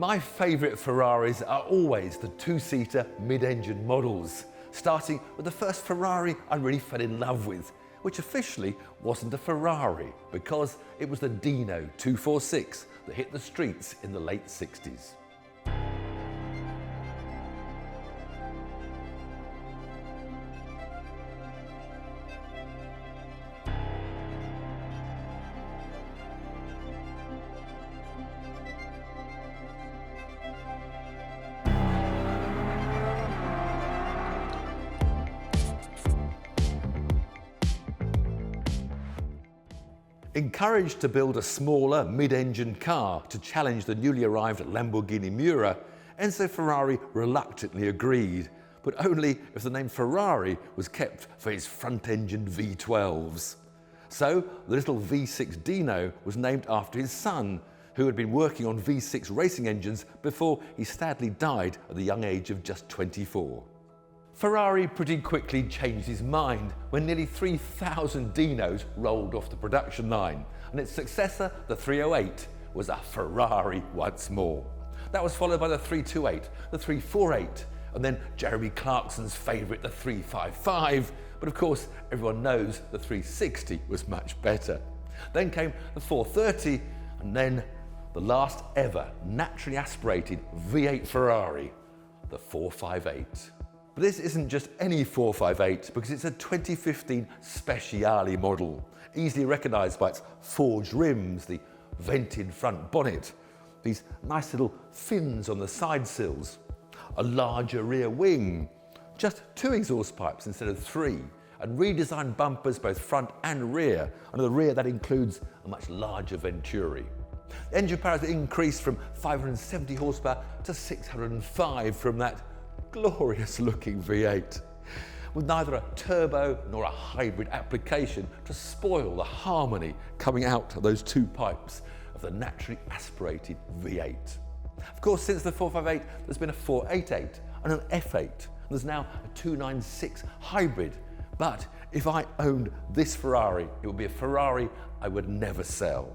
My favourite Ferraris are always the two-seater mid-engine models, starting with the first Ferrari I really fell in love with, which officially wasn't a Ferrari because it was the Dino 246 that hit the streets in the late 60s. Encouraged to build a smaller mid-engine car to challenge the newly arrived Lamborghini Miura, Enzo Ferrari reluctantly agreed, but only if the name Ferrari was kept for his front-engined V12s. So the little V6 Dino was named after his son, who had been working on V6 racing engines before he sadly died at the young age of just 24. Ferrari pretty quickly changed his mind when nearly 3,000 Dinos rolled off the production line, and its successor, the 308, was a Ferrari once more. That was followed by the 328, the 348, and then Jeremy Clarkson's favourite, the 355, but of course everyone knows the 360 was much better. Then came the 430, and then the last ever naturally aspirated V8 Ferrari, the 458. But this isn't just any 458 because it's a 2015 Speciale model, easily recognised by its forged rims, the vented front bonnet, these nice little fins on the side sills, a larger rear wing, just 2 exhaust pipes instead of 3, and redesigned bumpers both front and rear, and at the rear that includes a much larger Venturi. The engine power has increased from 570 horsepower to 605 from that glorious looking V8, with neither a turbo nor a hybrid application to spoil the harmony coming out of those 2 pipes of the naturally aspirated V8. Of course, since the 458, there's been a 488 and an F8, and there's now a 296 hybrid. But if I owned this Ferrari, it would be a Ferrari I would never sell.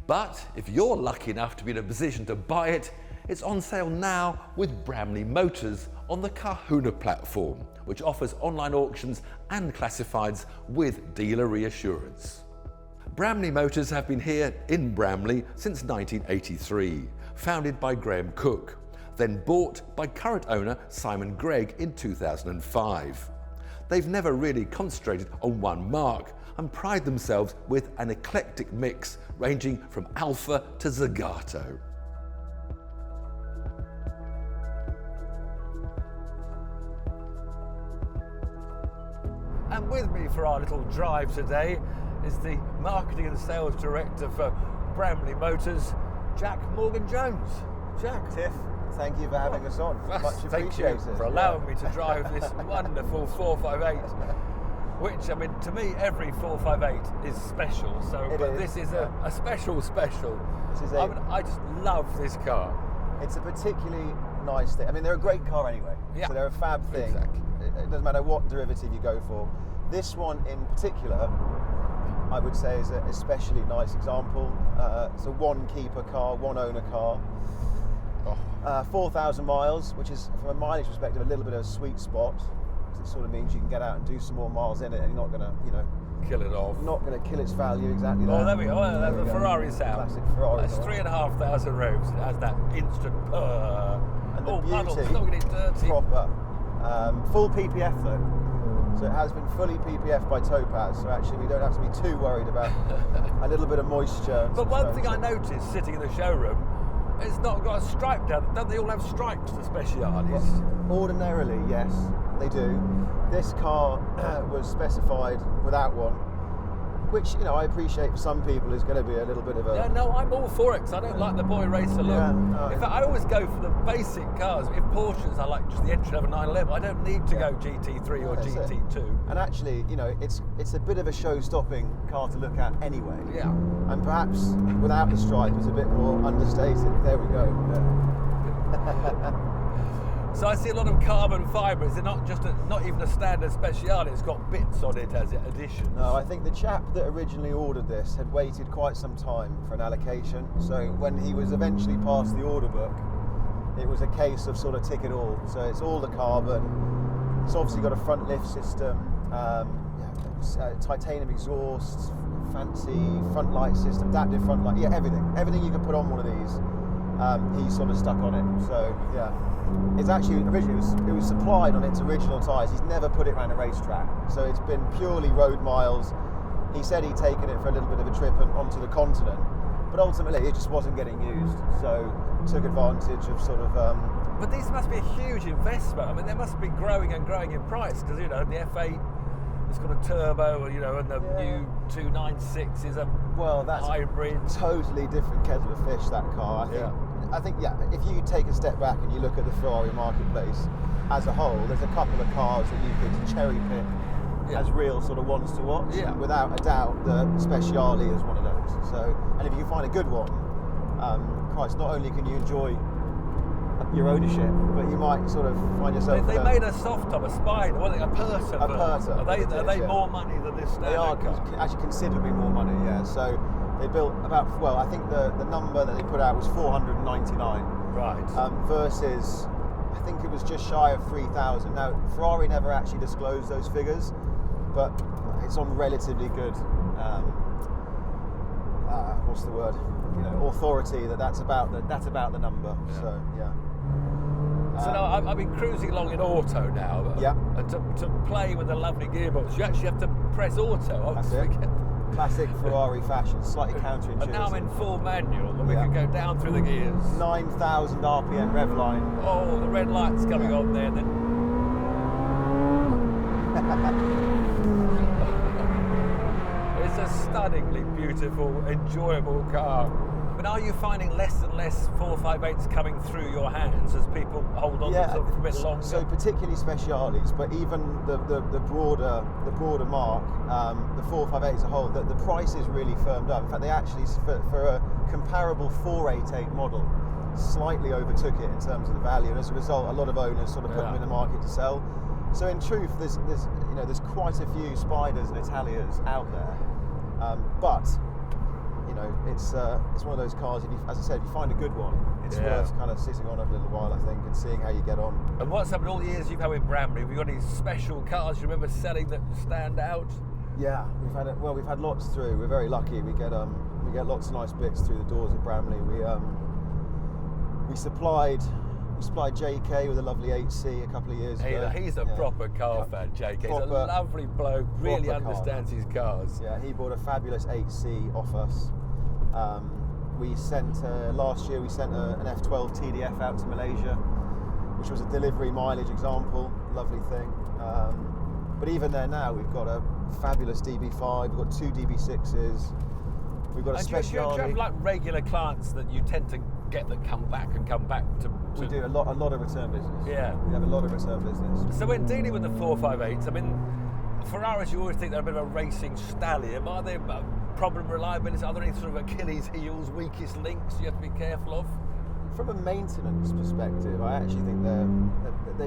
But if you're lucky enough to be in a position to buy it, it's on sale now with Bramley Motors on the Carhuna platform, which offers online auctions and classifieds with dealer reassurance. Bramley Motors have been here in Bramley since 1983, founded by Graham Cook, then bought by current owner Simon Gregg in 2005. They've never really concentrated on one marque and pride themselves with an eclectic mix ranging from Alfa to Zagato. And with me for our little drive today is the Marketing and Sales Director for Bramley Motors, Jack Morgan-Jones. Jack. Tiff, thank you for having us on. Much appreciated. Thank you for allowing me to drive this wonderful 458, which, I mean, to me, every 458 is special. But this is a special. I just love this car. It's a particularly nice thing. I mean, they're a great car anyway. Yeah. So they're a fab thing. Exactly. It doesn't matter what derivative you go for. This one in particular, I would say, is an especially nice example. It's a one-keeper car, one-owner car. 4,000 miles, which is, from a mileage perspective, a little bit of a sweet spot. It sort of means you can get out and do some more miles in it, and you're not going to, kill it off. Not going to kill its value, exactly. Oh, there we go. That's the Ferrari sound. Classic Ferrari. That's 3,500 revs. It has that instant purr. And the beauty, puddles, not getting dirty. Proper. Full PPF though. So it has been fully PPF by Topaz, so actually we don't have to be too worried about a little bit of moisture. But one thing I noticed sitting in the showroom, it's not got a stripe down. Don't they all have stripes, the Speciales? Well, ordinarily, yes, they do. This car was specified without one, which, I appreciate for some people is going to be a little bit of a... Yeah, no, I'm all for it, because I don't like the boy racer look. Yeah, no. In fact, I always go for the basic cars. If Porsches, I like just the entry-level 911. I don't need to go GT3 or GT2. And actually, it's a bit of a show-stopping car to look at anyway. Yeah. And perhaps without the stripe, it's a bit more understated. There we go. So I see a lot of carbon fibre. Is it not even a standard Speciale? It's got bits on it as additions. No, I think the chap that originally ordered this had waited quite some time for an allocation. So when he was eventually passed the order book, it was a case of sort of tick it all. So it's all the carbon. It's obviously got a front lift system, titanium exhausts, fancy front light system, adaptive front light, everything you could put on one of these, he's sort of stuck on it. So yeah, it's actually originally it was supplied on its original tyres. He's never put it around a racetrack, so it's been purely road miles. He said he'd taken it for a little bit of a trip onto the continent, but ultimately it just wasn't getting used, so took advantage of sort of. But this must be a huge investment. I mean, they must be growing and growing in price, because the F8, it's got a turbo, and the new 296 is a that's hybrid. A totally different kettle of fish, that car. I think if you take a step back and you look at the Ferrari marketplace as a whole, there's a couple of cars that you could cherry pick as real sort of ones to watch. Yeah. Without a doubt, the Speciale is one of those. So, and if you find a good one, Christ, not only can you enjoy your ownership, but you might sort of find yourself. They made a soft top, a Spider, a Purser. A Purser. Are they more money than this standard They are car? actually considerably more money. Yeah. So they built about. Well, I think the number that they put out was 499. Right. Versus, I think it was just shy of 3,000. Now Ferrari never actually disclosed those figures, but it's on relatively good. What's the word? Authority that's about the number. Yeah. So yeah. So now I've been cruising along in auto now. Yeah. And to play with a lovely gearbox, you actually have to press auto. That's it. Classic Ferrari fashion, slightly counterintuitive. And now I'm in full manual, and we can go down through the gears. 9,000 RPM rev line. Oh, the red light's coming on there. Then. It's a stunningly beautiful, enjoyable car. But are you finding less and less 458s coming through your hands as people hold on to them for a bit longer? So particularly Speciales, but even the broader mark, the 458 as a whole, the price is really firmed up. In fact, they actually, for a comparable 488 model, slightly overtook it in terms of the value, and as a result, a lot of owners sort of put them in the market to sell. So in truth, there's quite a few Spiders and Italias out there, but. It's one of those cars. As I said, if you find a good one, it's worth kind of sitting on it a little while, I think, and seeing how you get on. And what's happened all the years you've had with Bramley? Have you got any special cars you remember selling that stand out? Yeah, we've had lots through. We're very lucky. We get lots of nice bits through the doors at Bramley. We supplied JK with a lovely 8C a couple of years ago. He's a proper car fan, JK. He's a lovely bloke, really understands his cars. Yeah, he bought a fabulous 8C off us. We sent last year. We sent an F12 TDF out to Malaysia, which was a delivery mileage example. Lovely thing. But even there now, we've got a fabulous DB5. We've got 2 DB6s. We've got a Speciale. Do you have like regular clients that you tend to get that come back to? We do a lot of return business. Yeah, we have a lot of return business. So when dealing with the 458s, I mean, Ferraris, you always think they're a bit of a racing stallion. Are they problem reliability? Are there any sort of Achilles heels, weakest links you have to be careful of? From a maintenance perspective, I actually think they're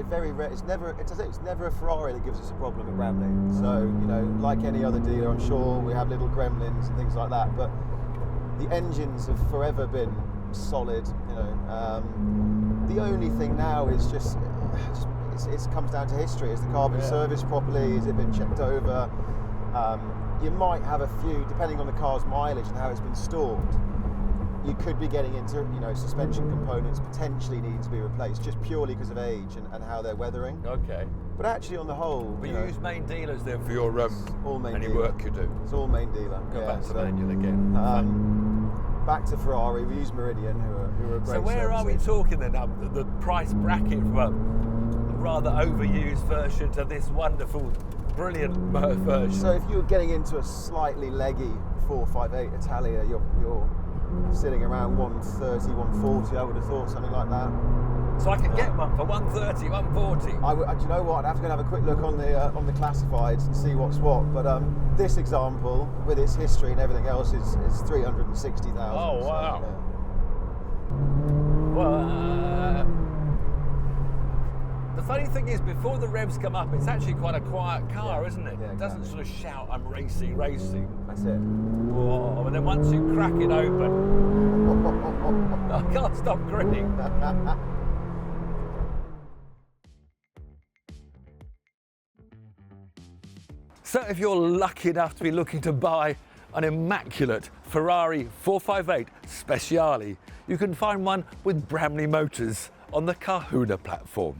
very rare. It's never a Ferrari that gives us a problem at Bramley. So like any other dealer, I'm sure we have little gremlins and things like that. But the engines have forever been solid. The only thing now is just it comes down to history. Is the car been serviced properly? Has it been checked over? You might have a few, depending on the car's mileage and how it's been stored. You could be getting into suspension components potentially needing to be replaced just purely because of age and how they're weathering. Okay. But actually, on the whole, but you use main dealers then for your all main any dealer. Work you do. It's all main dealer. Go back to manual again. Back to Ferrari, we use Meridian, who are a great. So where are we talking then? The price bracket from a rather overused version to this wonderful, brilliant version. So if you're getting into a slightly leggy 458 Italia, you're sitting around 130, 140. I would have thought something like that. So I could get one for 130, 140. Do you know what? I'd have to go and have a quick look on the classifieds and see what's what. But this example, with its history and everything else, is 360,000. Oh wow! So, Well, the funny thing is, before the revs come up, it's actually quite a quiet car, isn't it? Yeah, It doesn't sort of shout, "I'm racing." That's it. Whoa. And then once you crack it open, I can't stop grinning. So if you're lucky enough to be looking to buy an immaculate Ferrari 458 Speciale, you can find one with Bramley Motors on the Carhuna platform.